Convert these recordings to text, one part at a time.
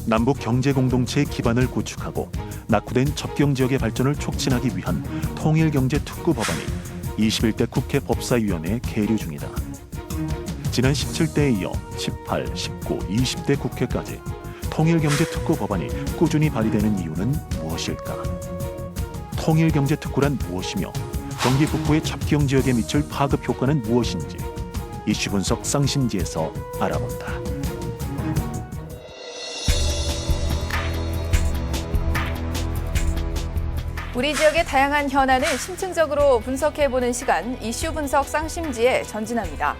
남북 경제 공동체의 기반을 구축하고 낙후된 접경 지역의 발전을 촉진하기 위한 통일경제특구 법안이 21대 국회 법사위원회에 계류 중이다. 지난 17대에 이어 18, 19, 20대 국회까지 통일경제특구 법안이 꾸준히 발의되는 이유는 무엇일까? 통일경제특구란 무엇이며 경기 북부의 접경 지역에 미칠 파급 효과는 무엇인지 이슈 분석 쌍심지에서 알아본다. 우리 지역의 다양한 현안을 심층적으로 분석해보는 시간, 이슈 분석 쌍심지에 전진합니다.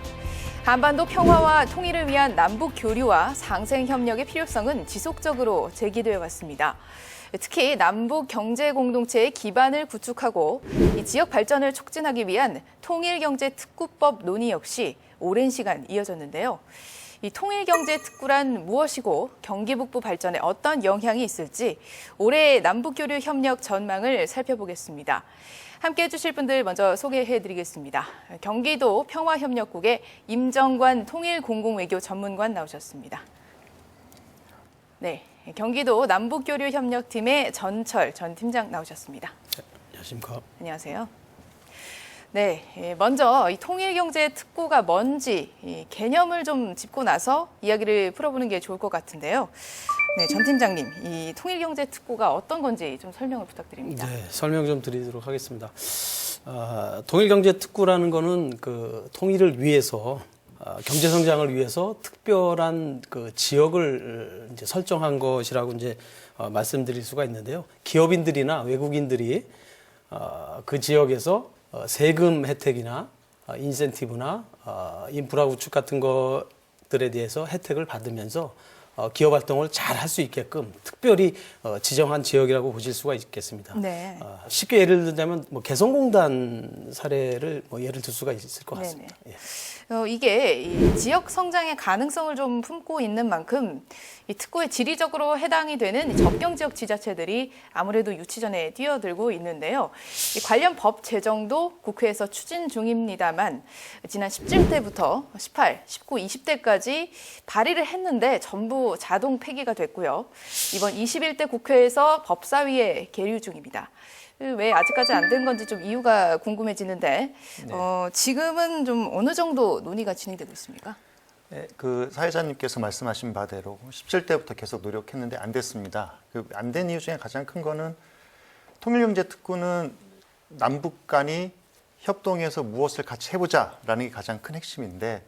한반도 평화와 통일을 위한 남북 교류와 상생 협력의 필요성은 지속적으로 제기되어 왔습니다. 특히 남북 경제 공동체의 기반을 구축하고 이 지역 발전을 촉진하기 위한 통일경제특구법 논의 역시 오랜 시간 이어졌는데요. 이 통일경제특구란 무엇이고 경기 북부 발전에 어떤 영향이 있을지 올해 남북교류 협력 전망을 살펴보겠습니다. 함께해 주실 분들 먼저 소개해드리겠습니다. 경기도 평화협력국의 임정관 통일공공외교 전문관 나오셨습니다. 네, 경기도 남북교류협력팀의 전철 전 팀장 나오셨습니다. 네, 안녕하십니까. 안녕하세요. 네, 먼저 이 통일경제특구가 뭔지 이 개념을 좀 짚고 나서 이야기를 풀어보는 게 좋을 것 같은데요. 네, 전 팀장님, 이 통일경제특구가 어떤 건지 좀 설명을 부탁드립니다. 네, 설명 좀 드리도록 하겠습니다. 통일경제특구라는 거는 그 통일을 위해서 경제 성장을 위해서 특별한 그 지역을 이제 설정한 것이라고 이제 말씀드릴 수가 있는데요. 기업인들이나 외국인들이 그 지역에서 세금 혜택이나 인센티브나 인프라 구축 같은 것들에 대해서 혜택을 받으면서 기업 활동을 잘 할 수 있게끔 특별히 지정한 지역이라고 보실 수가 있겠습니다. 네. 쉽게 예를 들자면 뭐 개성공단 사례를 뭐 예를 들 수가 있을 것 같습니다. 예. 이게 이 지역 성장의 가능성을 좀 품고 있는 만큼 이 특구에 지리적으로 해당이 되는 접경 지역 지자체들이 아무래도 유치전에 뛰어들고 있는데요. 이 관련 법 제정도 국회에서 추진 중입니다만 지난 17대부터 18, 19, 20대까지 발의를 했는데 전부 자동 폐기가 됐고요. 이번 21대 국회에서 법사위에 계류 중입니다. 왜 아직까지 안 된 건지 좀 이유가 궁금해지는데 네. 지금은 좀 어느 정도 논의가 진행되고 있습니까? 네, 그 사회자님께서 말씀하신 바대로 17대부터 계속 노력했는데 안 됐습니다. 안 된 이유 중에 가장 큰 거는 통일경제특구는 남북 간이 협동해서 무엇을 같이 해보자라는 게 가장 큰 핵심인데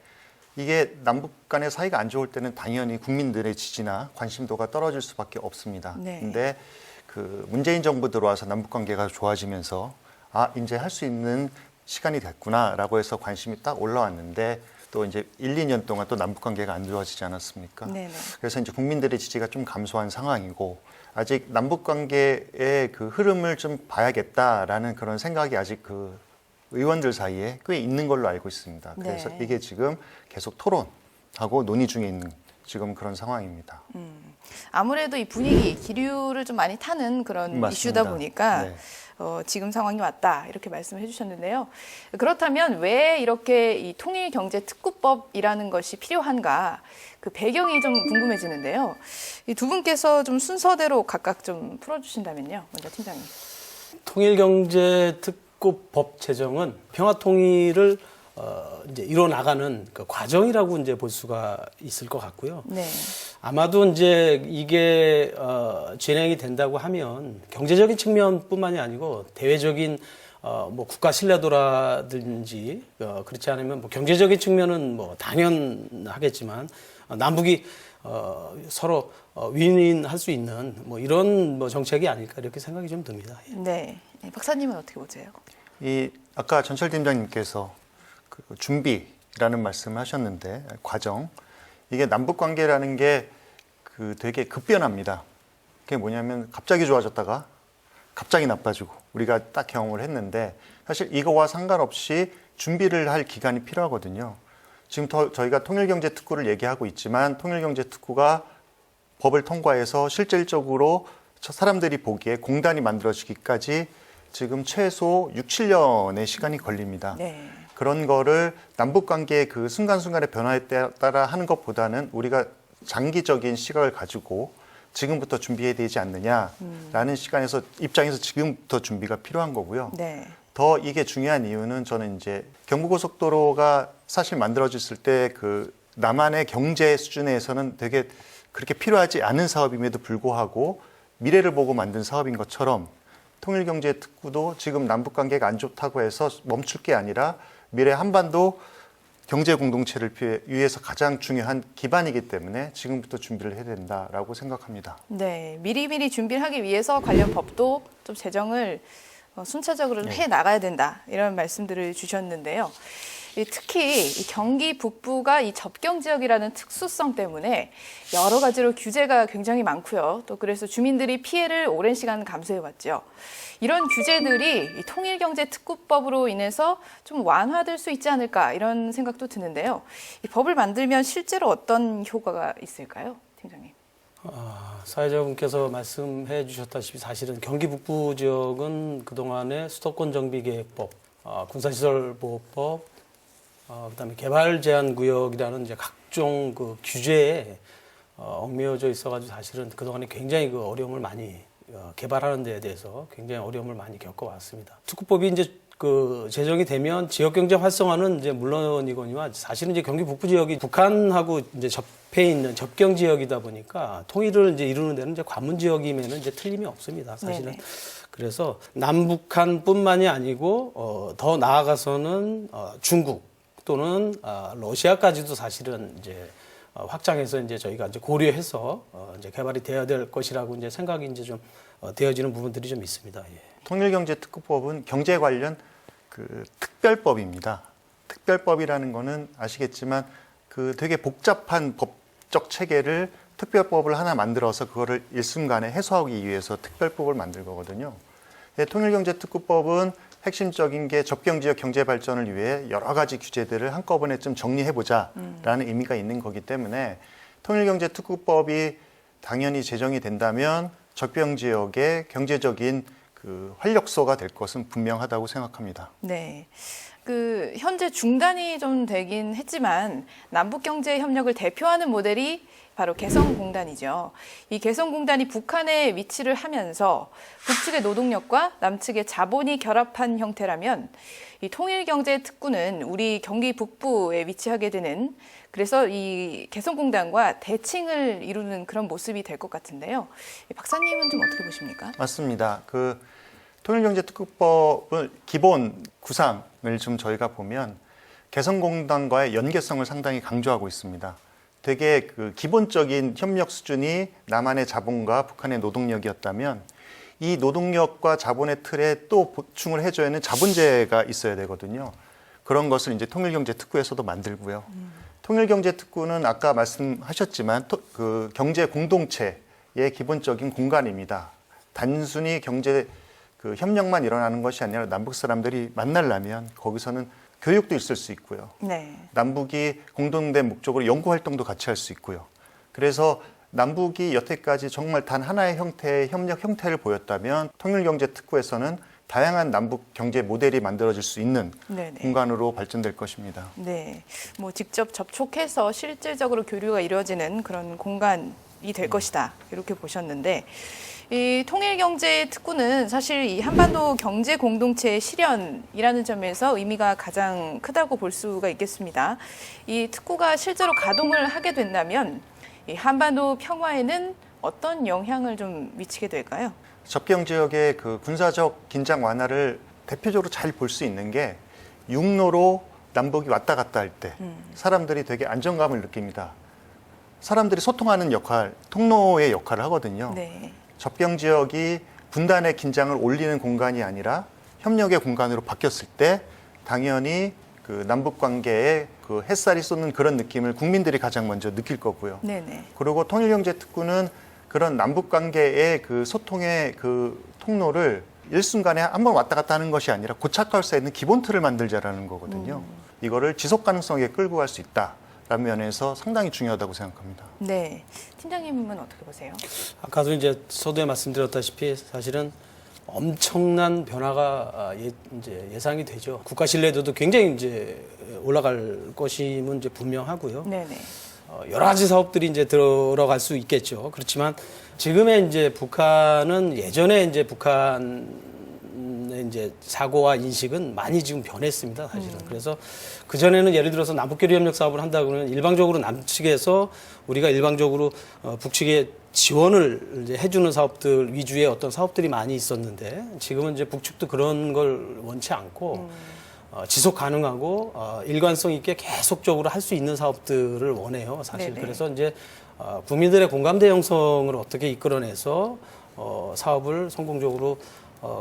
이게 남북 간의 사이가 안 좋을 때는 당연히 국민들의 지지나 관심도가 떨어질 수밖에 없습니다. 네. 근데 그 문재인 정부 들어와서 남북 관계가 좋아지면서 이제 할 수 있는 시간이 됐구나라고 해서 관심이 딱 올라왔는데 또 이제 1, 2년 동안 또 남북 관계가 안 좋아지지 않았습니까? 네네. 그래서 이제 국민들의 지지가 좀 감소한 상황이고 아직 남북 관계의 그 흐름을 좀 봐야겠다라는 그런 생각이 아직 그 의원들 사이에 꽤 있는 걸로 알고 있습니다. 그래서 네. 이게 지금 계속 토론하고 논의 중에 있는 지금 그런 상황입니다. 아무래도 이 분위기, 기류를 좀 많이 타는 그런 맞습니다. 이슈다 보니까 네. 지금 상황이 왔다 이렇게 말씀을 해주셨는데요. 그렇다면 왜 이렇게 이 통일경제특구법이라는 것이 필요한가? 그 배경이 좀 궁금해지는데요. 이 두 분께서 좀 순서대로 각각 좀 풀어주신다면요. 먼저 팀장님. 통일경제특구법 제정은 평화통일을 이제 이뤄나가는 그 과정이라고 이제 볼 수가 있을 것 같고요. 네. 아마도 이제 이게 진행이 된다고 하면 경제적인 측면뿐만이 아니고 대외적인 뭐 국가 신뢰도라든지 그렇지 않으면 뭐 경제적인 측면은 뭐 당연하겠지만 남북이 서로 윈윈할 수 있는 뭐 이런 뭐 정책이 아닐까 이렇게 생각이 좀 듭니다. 예. 네. 박사님은 어떻게 보세요? 이 아까 전철 팀장님께서 그 준비라는 말씀을 하셨는데 과정 이게 남북 관계라는 게 그 되게 급변합니다. 그게 뭐냐면 갑자기 좋아졌다가 갑자기 나빠지고 우리가 딱 경험을 했는데 사실 이거와 상관없이 준비를 할 기간이 필요하거든요. 지금 저희가 통일경제특구를 얘기하고 있지만 통일경제특구가 법을 통과해서 실질적으로 사람들이 보기에 공단이 만들어지기까지 지금 최소 6, 7년의 시간이 걸립니다. 네. 그런 거를 남북관계의 그 순간순간의 변화에 따라 하는 것보다는 우리가 장기적인 시각을 가지고 지금부터 준비해야 되지 않느냐라는 입장에서 지금부터 준비가 필요한 거고요. 네. 더 이게 중요한 이유는 저는 이제 경부고속도로가 사실 만들어졌을 때 그 남한의 경제 수준에서는 되게 그렇게 필요하지 않은 사업임에도 불구하고 미래를 보고 만든 사업인 것처럼 통일경제특구도 지금 남북관계가 안 좋다고 해서 멈출 게 아니라 미래 한반도 경제 공동체를 위해서 가장 중요한 기반이기 때문에 지금부터 준비를 해야 된다라고 생각합니다. 네, 미리미리 준비를 하기 위해서 관련 법도 좀 제정을 순차적으로 해 나가야 된다 이런 말씀들을 주셨는데요. 특히 이 경기 북부가 이 접경 지역이라는 특수성 때문에 여러 가지로 규제가 굉장히 많고요. 또 그래서 주민들이 피해를 오랜 시간 감수해 왔죠. 이런 규제들이 이 통일경제특구법으로 인해서 좀 완화될 수 있지 않을까 이런 생각도 드는데요. 이 법을 만들면 실제로 어떤 효과가 있을까요, 팀장님? 사회자분께서 말씀해 주셨다시피 사실은 경기 북부 지역은 그동안의 수도권 정비계획법, 군사시설보호법, 그다음에 개발 제한 구역이라는 이제 각종 그 규제에 얽매여져 있어가지고 사실은 그동안에 굉장히 그 어려움을 많이 개발하는 데에 대해서 굉장히 어려움을 많이 겪어왔습니다. 특구법이 이제 그 제정이 되면 지역 경제 활성화는 이제 물론이거니와 사실은 이제 경기 북부 지역이 북한하고 이제 접해 있는 접경 지역이다 보니까 통일을 이제 이루는 데는 이제 관문 지역이면은 이제 틀림이 없습니다. 사실은. 네네. 그래서 남북한뿐만이 아니고 더 나아가서는 중국 또는 러시아까지도 사실은 이제 확장해서 이제 저희가 이제 고려해서 이제 개발이 되어야 될 것이라고 이제 생각이 이제 좀 되어지는 부분들이 좀 있습니다. 예. 통일경제특구법은 경제 관련 그 특별법입니다. 특별법이라는 거는 아시겠지만 그 되게 복잡한 법적 체계를 특별법을 하나 만들어서 그거를 일순간에 해소하기 위해서 특별법을 만들 거거든요. 통일경제특구법은 핵심적인 게 접경지역 경제 발전을 위해 여러 가지 규제들을 한꺼번에 좀 정리해보자라는 의미가 있는 거기 때문에 통일경제특구법이 당연히 제정이 된다면 접경지역의 경제적인 그 활력소가 될 것은 분명하다고 생각합니다. 네. 그 현재 중단이 좀 되긴 했지만 남북경제협력을 대표하는 모델이 바로 개성공단이죠. 이 개성공단이 북한에 위치를 하면서 북측의 노동력과 남측의 자본이 결합한 형태라면 이 통일경제특구는 우리 경기 북부에 위치하게 되는 그래서 이 개성공단과 대칭을 이루는 그런 모습이 될 것 같은데요. 박사님은 좀 어떻게 보십니까? 맞습니다. 그 통일경제특구법을 기본 구상을 좀 저희가 보면 개성공단과의 연계성을 상당히 강조하고 있습니다. 되게 그 기본적인 협력 수준이 남한의 자본과 북한의 노동력이었다면 이 노동력과 자본의 틀에 또 보충을 해줘야 하는 자본재가 있어야 되거든요. 그런 것을 이제 통일경제특구에서도 만들고요. 통일경제특구는 아까 말씀하셨지만 그 경제 공동체의 기본적인 공간입니다. 단순히 경제 그 협력만 일어나는 것이 아니라 남북 사람들이 만나려면 거기서는 교육도 있을 수 있고요. 네. 남북이 공동된 목적으로 연구 활동도 같이 할 수 있고요. 그래서 남북이 여태까지 정말 단 하나의 형태의 협력 형태를 보였다면 통일경제특구에서는 다양한 남북 경제 모델이 만들어질 수 있는 네네. 공간으로 발전될 것입니다. 네, 뭐 직접 접촉해서 실질적으로 교류가 이루어지는 그런 공간이 될 것이다 이렇게 보셨는데. 이 통일경제특구는 사실 이 한반도 경제 공동체의 실현이라는 점에서 의미가 가장 크다고 볼 수가 있겠습니다. 이 특구가 실제로 가동을 하게 된다면 이 한반도 평화에는 어떤 영향을 좀 미치게 될까요? 접경 지역의 그 군사적 긴장 완화를 대표적으로 잘 볼 수 있는 게 육로로 남북이 왔다 갔다 할 때 사람들이 되게 안정감을 느낍니다. 사람들이 소통하는 역할, 통로의 역할을 하거든요. 네. 접경 지역이 분단의 긴장을 올리는 공간이 아니라 협력의 공간으로 바뀌었을 때 당연히 그 남북 관계에 그 햇살이 쏘는 그런 느낌을 국민들이 가장 먼저 느낄 거고요. 네네. 그리고 통일경제특구는 그런 남북 관계의 그 소통의 그 통로를 일순간에 한번 왔다 갔다 하는 것이 아니라 고착화할 수 있는 기본 틀을 만들자라는 거거든요. 이거를 지속 가능성에 끌고 갈 수 있다. 라는 면에서 상당히 중요하다고 생각합니다. 네, 팀장님은 어떻게 보세요? 아까도 이제 서두에 말씀드렸다시피 사실은 엄청난 변화가 이제 예상이 되죠. 국가 신뢰도도 굉장히 이제 올라갈 것임은 이제 분명하고요. 네네. 여러 가지 사업들이 이제 들어갈 수 있겠죠. 그렇지만 지금의 이제 북한은 예전에 이제 북한의 이제 사고와 인식은 많이 지금 변했습니다, 사실은. 그래서 그전에는 예를 들어서 남북교류 협력 사업을 한다 그러면 일방적으로 남측에서 우리가 일방적으로 북측에 지원을 이제 해주는 사업들 위주의 어떤 사업들이 많이 있었는데 지금은 이제 북측도 그런 걸 원치 않고 지속 가능하고 일관성 있게 계속적으로 할 수 있는 사업들을 원해요, 사실. 네네. 그래서 이제 국민들의 공감대 형성을 어떻게 이끌어내서 사업을 성공적으로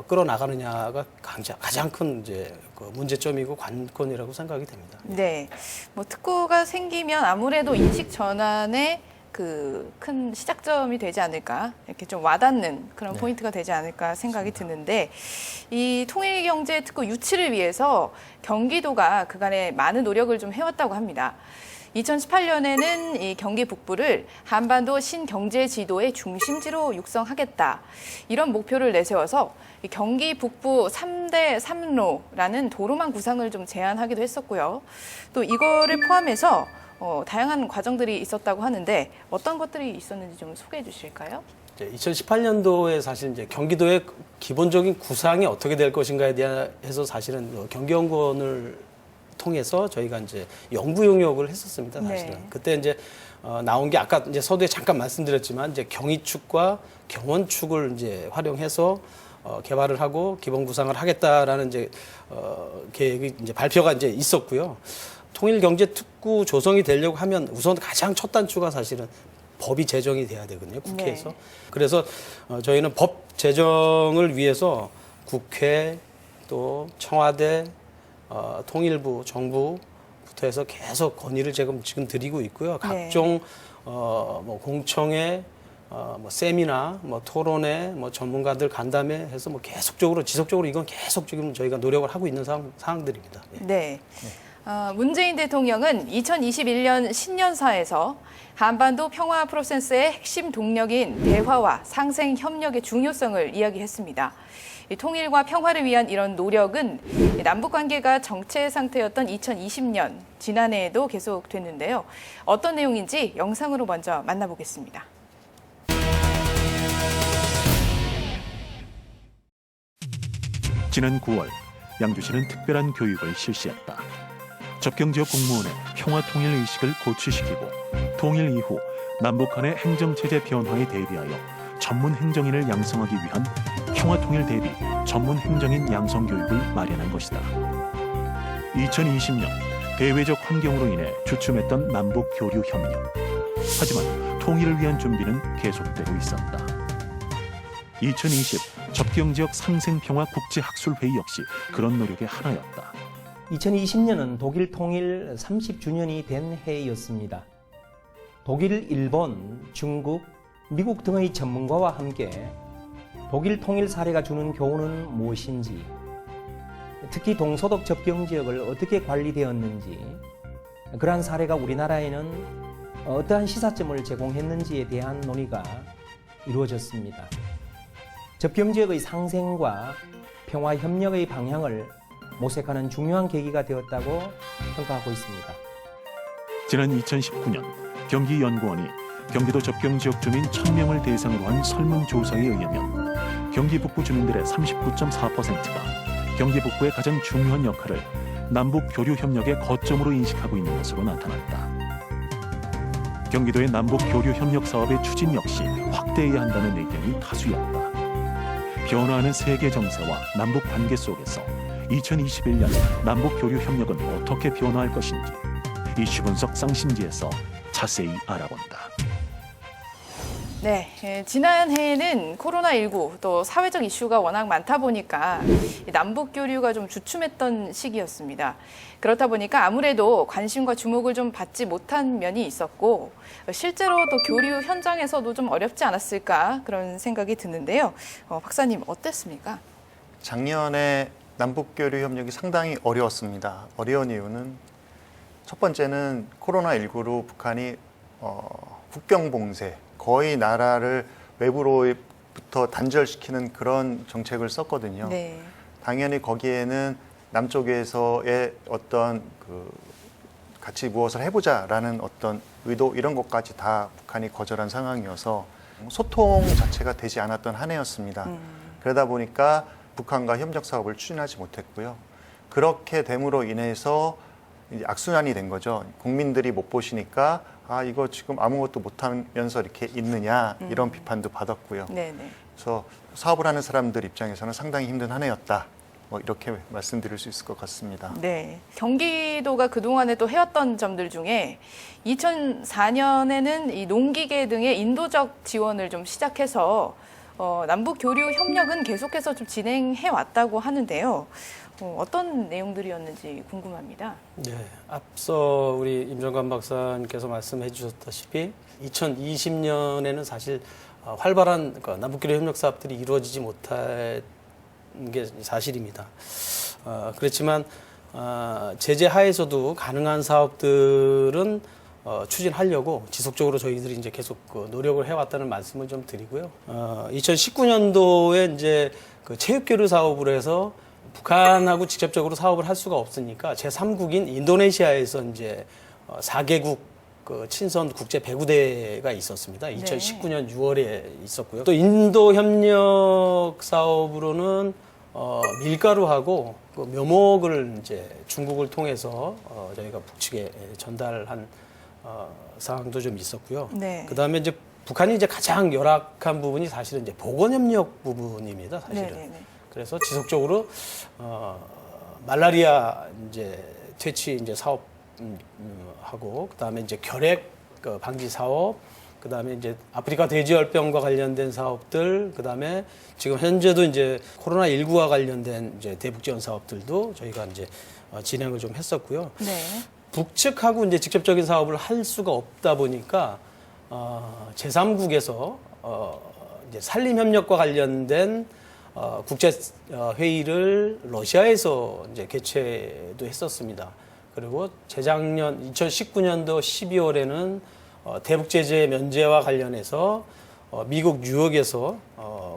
끌어나가느냐가 가장 큰 이제 그 문제점이고 관건이라고 생각이 됩니다. 네. 뭐 특구가 생기면 아무래도 인식 전환의 그 큰 시작점이 되지 않을까, 이렇게 좀 와닿는 그런 네. 포인트가 되지 않을까 생각이 드는데, 이 통일경제 특구 유치를 위해서 경기도가 그간에 많은 노력을 좀 해왔다고 합니다. 2018년에는 이 경기 북부를 한반도 신경제 지도의 중심지로 육성하겠다, 이런 목표를 내세워서 이 경기 북부 3대 3로라는 도로망 구상을 좀 제안하기도 했었고요. 또 이거를 포함해서 다양한 과정들이 있었다고 하는데 어떤 것들이 있었는지 좀 소개해 주실까요? 2018년도에 사실 이제 경기도의 기본적인 구상이 어떻게 될 것인가에 대해서 사실은 경기연구원을 통해서 저희가 이제 연구 용역을 했었습니다, 사실은. 네. 그때 이제 나온 게 아까 이제 서두에 잠깐 말씀드렸지만 이제 경의축과 경원축을 이제 활용해서 개발을 하고 기본 구상을 하겠다라는 이제 계획이 이제 발표가 이제 있었고요. 통일경제특구 조성이 되려고 하면 우선 가장 첫 단추가 사실은 법이 제정이 돼야 되거든요, 국회에서. 네. 그래서 저희는 법 제정을 위해서 국회 또 청와대, 통일부, 정부부터 해서 계속 건의를 지금 드리고 있고요. 각종 뭐 공청회, 뭐 세미나, 뭐 토론회, 뭐 전문가들 간담회 해서 뭐 계속적으로 지속적으로 이건 계속 지금 저희가 노력을 하고 있는 사항들입니다. 예. 네. 문재인 대통령은 2021년 신년사에서 한반도 평화 프로세스의 핵심 동력인 대화와 상생 협력의 중요성을 이야기했습니다. 이 통일과 평화를 위한 이런 노력은 남북 관계가 정체 상태였던 2020년 지난해에도 계속됐는데요. 어떤 내용인지 영상으로 먼저 만나보겠습니다. 지난 9월 양주시는 특별한 교육을 실시했다. 접경지역 공무원의 평화통일 의식을 고취시키고 통일 이후 남북 간의 행정체제 변화에 대비하여 전문 행정인을 양성하기 위한 평화통일 대비 전문 행정인 양성 교육을 마련한 것이다. 2020년 대외적 환경으로 인해 주춤했던 남북 교류 협력. 하지만 통일을 위한 준비는 계속되고 있었다. 2020 접경지역 상생평화 국제학술회의 역시 그런 노력의 하나였다. 2020년은 독일 통일 30주년이 된 해였습니다. 독일, 일본, 중국, 미국 등의 전문가와 함께 독일 통일 사례가 주는 교훈은 무엇인지, 특히 동서독 접경지역을 어떻게 관리되었는지, 그러한 사례가 우리나라에는 어떠한 시사점을 제공했는지에 대한 논의가 이루어졌습니다. 접경지역의 상생과 평화협력의 방향을 모색하는 중요한 계기가 되었다고 평가하고 있습니다. 지난 2019년 경기연구원이 경기도 접경지역 주민 1000명을 대상으로 한 설문조사에 의하면 경기 북부 주민들의 39.4%가 경기 북부의 가장 중요한 역할을 남북 교류 협력의 거점으로 인식하고 있는 것으로 나타났다. 경기도의 남북 교류 협력 사업의 추진 역시 확대해야 한다는 의견이 다수였다. 변화하는 세계 정세와 남북 관계 속에서 2021년 남북 교류 협력은 어떻게 변화할 것인지 이슈 분석 쌍심지에서 자세히 알아본다. 네, 지난해에는 코로나19 또 사회적 이슈가 워낙 많다 보니까 남북 교류가 좀 주춤했던 시기였습니다. 그렇다 보니까 아무래도 관심과 주목을 좀 받지 못한 면이 있었고 실제로 또 교류 현장에서도 좀 어렵지 않았을까 그런 생각이 드는데요. 박사님 어땠습니까? 작년에 남북교류 협력이 상당히 어려웠습니다. 어려운 이유는 첫 번째는 코로나19로 북한이 국경봉쇄, 거의 나라를 외부로부터 단절시키는 그런 정책을 썼거든요. 네. 당연히 거기에는 남쪽에서의 어떤 같이 무엇을 해보자라는 어떤 의도 이런 것까지 다 북한이 거절한 상황이어서 소통 자체가 되지 않았던 한 해였습니다. 그러다 보니까 북한과 협력 사업을 추진하지 못했고요. 그렇게 됨으로 인해서 이제 악순환이 된 거죠. 국민들이 못 보시니까 이거 지금 아무것도 못하면서 이렇게 있느냐 이런 비판도 받았고요. 네네. 그래서 사업을 하는 사람들 입장에서는 상당히 힘든 한 해였다. 뭐 이렇게 말씀드릴 수 있을 것 같습니다. 네. 경기도가 그동안에 또 해왔던 점들 중에 2004년에는 이 농기계 등의 인도적 지원을 좀 시작해서 남북 교류 협력은 계속해서 좀 진행해 왔다고 하는데요. 어떤 내용들이었는지 궁금합니다. 네, 앞서 우리 임정관 박사님께서 말씀해 주셨다시피 2020년에는 사실 활발한 남북교류 협력 사업들이 이루어지지 못한 게 사실입니다. 그렇지만 제재 하에서도 가능한 사업들은 추진하려고 지속적으로 저희들이 이제 계속 노력을 해왔다는 말씀을 좀 드리고요. 2019년도에 이제 그 체육교류 사업으로 해서 북한하고 직접적으로 사업을 할 수가 없으니까 제3국인 인도네시아에서 이제 4개국 그 친선 국제 배구대회가 있었습니다. 2019년 6월에 있었고요. 또 인도 협력 사업으로는 밀가루하고 그 묘목을 이제 중국을 통해서 저희가 북측에 전달한 상황도 좀 있었고요. 네. 그다음에 이제 북한이 이제 가장 열악한 부분이 사실은 이제 보건협력 부분입니다. 사실은. 네네네. 그래서 지속적으로 말라리아 이제 퇴치 이제 사업 하고 그다음에 이제 결핵 방지 사업, 그다음에 이제 아프리카 돼지열병과 관련된 사업들, 그다음에 지금 현재도 이제 코로나19와 관련된 이제 대북 지원 사업들도 저희가 이제 진행을 좀 했었고요. 네. 북측하고 이제 직접적인 사업을 할 수가 없다 보니까 제3국에서 이제 산림 협력과 관련된 국제 회의를 러시아에서 이제 개최도 했었습니다. 그리고 재작년 2019년도 12월에는 대북 제재 면제와 관련해서 미국 뉴욕에서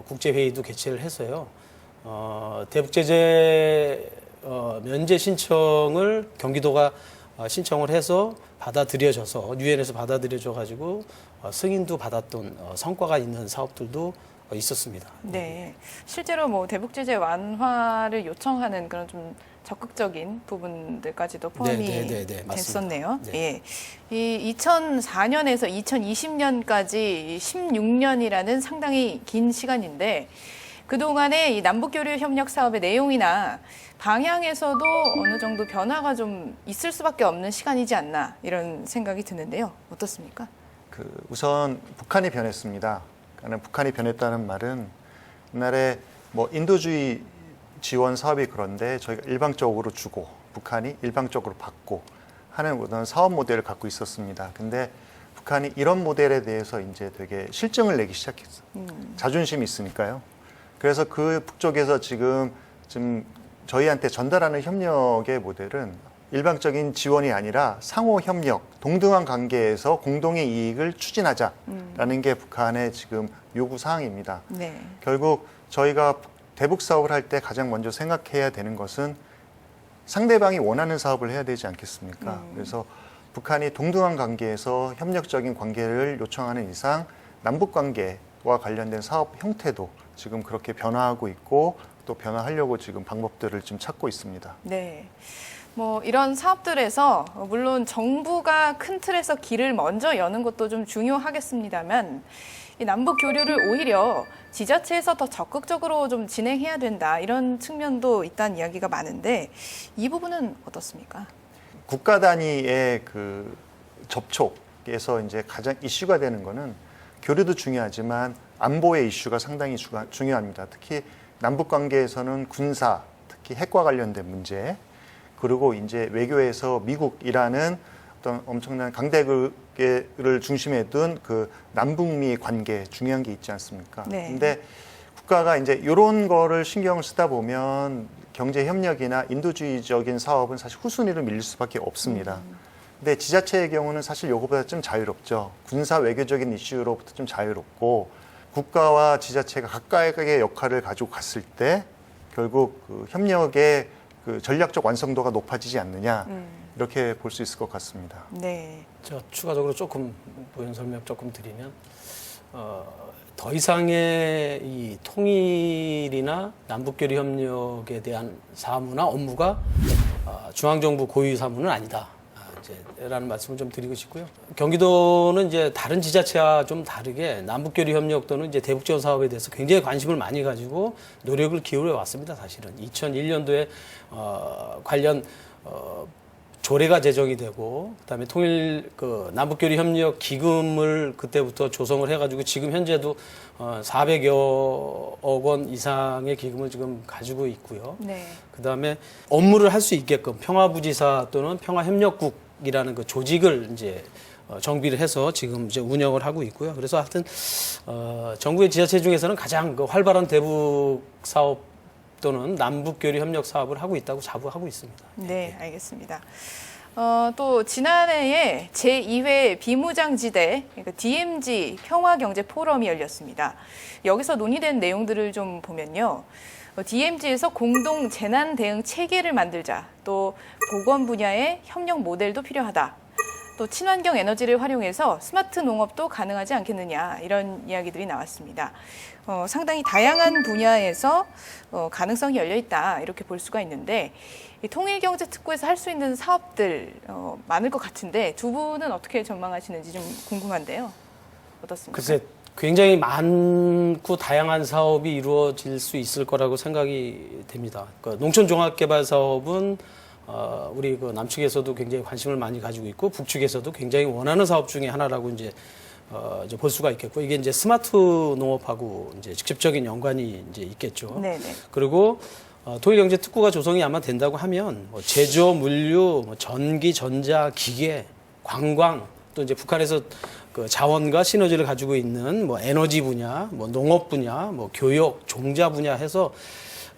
국제 회의도 개최를 해서요. 대북 제재 면제 신청을 경기도가 신청을 해서 받아들여져서 유엔에서 받아들여져 가지고 승인도 받았던 성과가 있는 사업들도 있었습니다. 네. 실제로 뭐 대북 제재 완화를 요청하는 그런 좀 적극적인 부분들까지도 포함이 됐었네요. 네. 예. 이 2004년에서 2020년까지 16년이라는 상당히 긴 시간인데 그동안의 이 남북교류 협력 사업의 내용이나 방향에서도 어느 정도 변화가 좀 있을 수밖에 없는 시간이지 않나 이런 생각이 드는데요. 어떻습니까? 우선 북한이 변했습니다. 그러니까 북한이 변했다는 말은 옛날에 뭐 인도주의 지원 사업이 그런데 저희가 일방적으로 주고 북한이 일방적으로 받고 하는 어떤 사업 모델을 갖고 있었습니다. 근데 북한이 이런 모델에 대해서 이제 되게 실증을 내기 시작했어요. 자존심이 있으니까요. 그래서 그 북쪽에서 지금 저희한테 전달하는 협력의 모델은 일방적인 지원이 아니라 상호 협력, 동등한 관계에서 공동의 이익을 추진하자라는 게 북한의 지금 요구 사항입니다. 네. 결국 저희가 대북 사업을 할 때 가장 먼저 생각해야 되는 것은 상대방이 원하는 사업을 해야 되지 않겠습니까? 그래서 북한이 동등한 관계에서 협력적인 관계를 요청하는 이상 남북 관계와 관련된 사업 형태도 지금 그렇게 변화하고 있고 또 변화하려고 지금 방법들을 지금 찾고 있습니다. 네. 뭐 이런 사업들에서 물론 정부가 큰 틀에서 길을 먼저 여는 것도 좀 중요하겠습니다만 이 남북 교류를 오히려 지자체에서 더 적극적으로 좀 진행해야 된다 이런 측면도 있다는 이야기가 많은데 이 부분은 어떻습니까? 국가 단위의 그 접촉에서 이제 가장 이슈가 되는 거는 교류도 중요하지만 안보의 이슈가 상당히 중요합니다. 특히 남북 관계에서는 군사, 특히 핵과 관련된 문제, 그리고 이제 외교에서 미국이라는 어떤 엄청난 강대국을 중심에 둔 그 남북미 관계 중요한 게 있지 않습니까? 네. 근데 국가가 이제 이런 거를 신경을 쓰다 보면 경제 협력이나 인도주의적인 사업은 사실 후순위로 밀릴 수밖에 없습니다. 근데 지자체의 경우는 사실 요거보다 좀 자유롭죠. 군사 외교적인 이슈로부터 좀 자유롭고 국가와 지자체가 각각의 역할을 가지고 갔을 때 결국 그 협력의 그 전략적 완성도가 높아지지 않느냐 이렇게 볼 수 있을 것 같습니다. 네. 저 추가적으로 조금 부연 설명 조금 드리면 더 이상의 이 통일이나 남북교류 협력에 대한 사무나 업무가 중앙정부 고유 사무는 아니다. 라는 말씀을 좀 드리고 싶고요. 경기도는 이제 다른 지자체와 좀 다르게 남북교류 협력 또는 이제 대북지원 사업에 대해서 굉장히 관심을 많이 가지고 노력을 기울여 왔습니다. 사실은 2001년도에 관련 조례가 제정이 되고 그다음에 통일 남북교류 협력 기금을 그때부터 조성을 해가지고 지금 현재도 400여억 원 이상의 기금을 지금 가지고 있고요. 네. 그다음에 업무를 할 수 있게끔 평화부지사 또는 평화협력국이라는 그 조직을 이제 정비를 해서 지금 이제 운영을 하고 있고요. 그래서 하여튼 전국의 지자체 중에서는 가장 그 활발한 대북 사업 또는 남북교류 협력 사업을 하고 있다고 자부하고 있습니다. 네, 알겠습니다. 또 지난해에 제2회 비무장지대 그러니까 DMZ 평화경제 포럼이 열렸습니다. 여기서 논의된 내용들을 좀 보면요. DMZ에서 공동 재난 대응 체계를 만들자. 또 보건 분야의 협력 모델도 필요하다. 또 친환경 에너지를 활용해서 스마트 농업도 가능하지 않겠느냐 이런 이야기들이 나왔습니다. 상당히 다양한 분야에서 가능성이 열려 있다 이렇게 볼 수가 있는데 이 통일경제특구에서 할 수 있는 사업들 많을 것 같은데 두 분은 어떻게 전망하시는지 좀 궁금한데요. 어떻습니까? 글쎄 굉장히 많고 다양한 사업이 이루어질 수 있을 거라고 생각이 됩니다. 농촌종합개발 사업은 우리 그 남측에서도 굉장히 관심을 많이 가지고 있고 북측에서도 굉장히 원하는 사업 중에 하나라고 이제 볼 수가 있겠고 이게 이제 스마트 농업하고 이제 직접적인 연관이 이제 있겠죠. 네네. 그리고 통일경제특구가 조성이 아마 된다고 하면 뭐 제조, 물류, 뭐 전기, 전자, 기계, 관광 또 이제 북한에서 그 자원과 시너지를 가지고 있는 뭐 에너지 분야, 뭐 농업 분야, 뭐 교육, 종자 분야 해서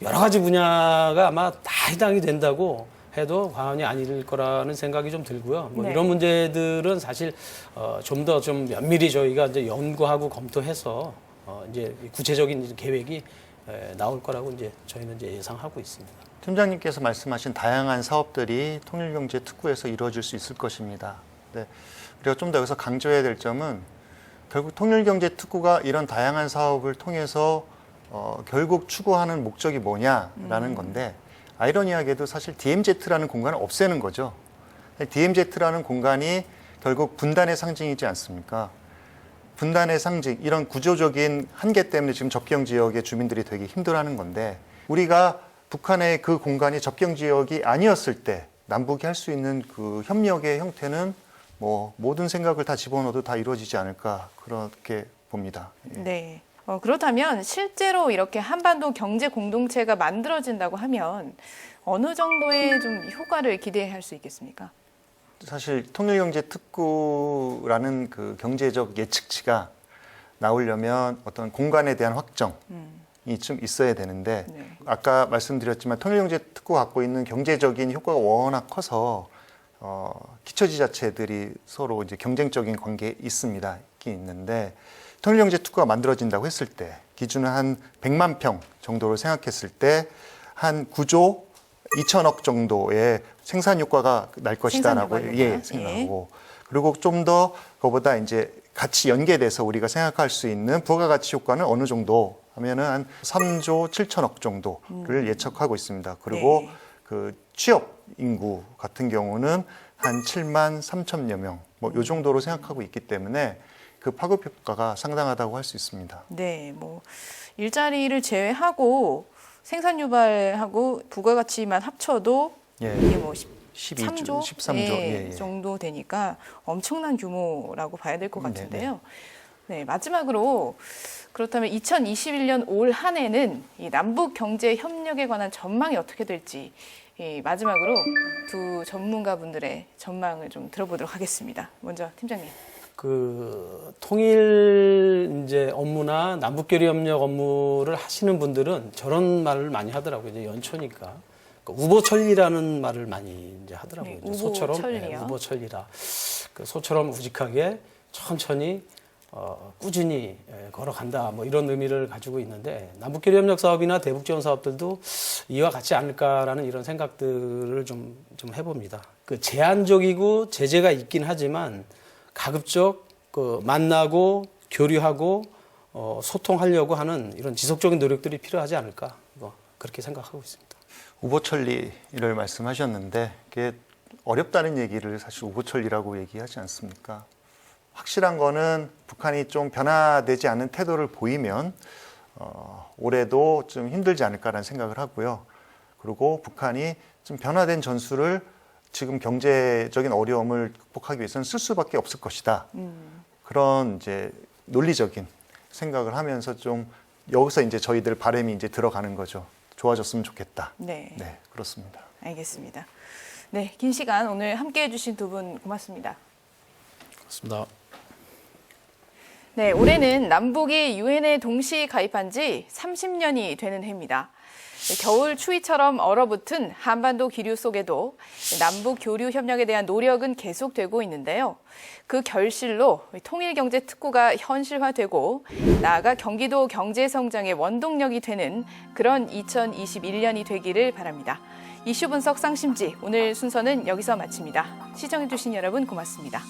여러 가지 분야가 아마 다 해당이 된다고 해도 과언이 아닐 거라는 생각이 좀 들고요. 뭐 네. 이런 문제들은 사실 좀 더 좀 면밀히 저희가 이제 연구하고 검토해서 이제 구체적인 계획이 나올 거라고 이제 저희는 이제 예상하고 있습니다. 팀장님께서 말씀하신 다양한 사업들이 통일경제특구에서 이루어질 수 있을 것입니다. 네. 그리고 좀 더 여기서 강조해야 될 점은 결국 통일경제특구가 이런 다양한 사업을 통해서 결국 추구하는 목적이 뭐냐라는 건데 아이러니하게도 사실 DMZ라는 공간을 없애는 거죠. DMZ라는 공간이 결국 분단의 상징이지 않습니까? 분단의 상징, 이런 구조적인 한계 때문에 지금 접경 지역의 주민들이 되게 힘들어하는 건데 우리가 북한의 그 공간이 접경 지역이 아니었을 때 남북이 할 수 있는 그 협력의 형태는 뭐 모든 생각을 다 집어넣어도 다 이루어지지 않을까 그렇게 봅니다. 예. 네. 그렇다면 실제로 이렇게 한반도 경제 공동체가 만들어진다고 하면 어느 정도의 좀 효과를 기대할 수 있겠습니까? 사실 통일경제특구라는 그 경제적 예측치가 나오려면 어떤 공간에 대한 확정이 좀 있어야 되는데 네. 아까 말씀드렸지만 통일경제특구가 갖고 있는 경제적인 효과가 워낙 커서 기초지자체들이 서로 이제 경쟁적인 관계에 있습니다. 있긴 있는데 통일경제특구가 만들어진다고 했을 때 기준은 한 100만 평 정도로 생각했을 때 한 9조 2천억 정도의 생산 효과가 날 것이다라고 생각하고 그리고 좀 더 그거보다 이제 같이 연계돼서 우리가 생각할 수 있는 부가가치 효과는 어느 정도 하면은 한 3조 7천억 정도를 예측하고 있습니다. 그리고 네. 그 취업 인구 같은 경우는 한 7만 3천여 명 뭐 요 정도로 생각하고 있기 때문에 그 파급 효과가 상당하다고 할 수 있습니다. 네, 뭐 일자리를 제외하고 생산 유발하고 부가가치만 합쳐도 예. 이게 뭐 12조, 13조 13조 예, 예. 정도 되니까 엄청난 규모라고 봐야 될 것 같은데요. 네, 마지막으로 그렇다면 2021년 올 한 해는 이 남북 경제 협력에 관한 전망이 어떻게 될지 마지막으로 두 전문가분들의 전망을 좀 들어보도록 하겠습니다. 먼저 팀장님. 그 통일 이제 업무나 남북교류 협력 업무를 하시는 분들은 저런 말을 많이 하더라고요. 이제 연초니까 우보천리라는 말을 많이 이제 하더라고요. 네, 소처럼 우보천리요. 우보천리라. 그 소처럼 우직하게 천천히 꾸준히 걸어간다 뭐 이런 의미를 가지고 있는데 남북교류협력 사업이나 대북지원 사업들도 이와 같지 않을까라는 이런 생각들을 좀 해봅니다. 그 제한적이고 제재가 있긴 하지만 가급적 그 만나고 교류하고 소통하려고 하는 이런 지속적인 노력들이 필요하지 않을까 그렇게 생각하고 있습니다. 우보천리를 말씀하셨는데 그게 어렵다는 얘기를 사실 우보천리라고 얘기하지 않습니까? 확실한 거는 북한이 좀 변화되지 않는 태도를 보이면 올해도 좀 힘들지 않을까라는 생각을 하고요. 그리고 북한이 좀 변화된 전술을 지금 경제적인 어려움을 극복하기 위해서는 쓸 수밖에 없을 것이다. 그런 이제 논리적인 생각을 하면서 좀 여기서 이제 저희들 바람이 이제 들어가는 거죠. 좋아졌으면 좋겠다. 네. 네, 그렇습니다. 알겠습니다. 네, 긴 시간 오늘 함께해 주신 두 분 고맙습니다. 그렇습니다. 네, 올해는 남북이 유엔에 동시 가입한 지 30년이 되는 해입니다. 겨울 추위처럼 얼어붙은 한반도 기류 속에도 남북 교류 협력에 대한 노력은 계속되고 있는데요. 그 결실로 통일경제특구가 현실화되고 나아가 경기도 경제성장의 원동력이 되는 그런 2021년이 되기를 바랍니다. 이슈 분석 쌍심지 오늘 순서는 여기서 마칩니다. 시청해주신 여러분 고맙습니다.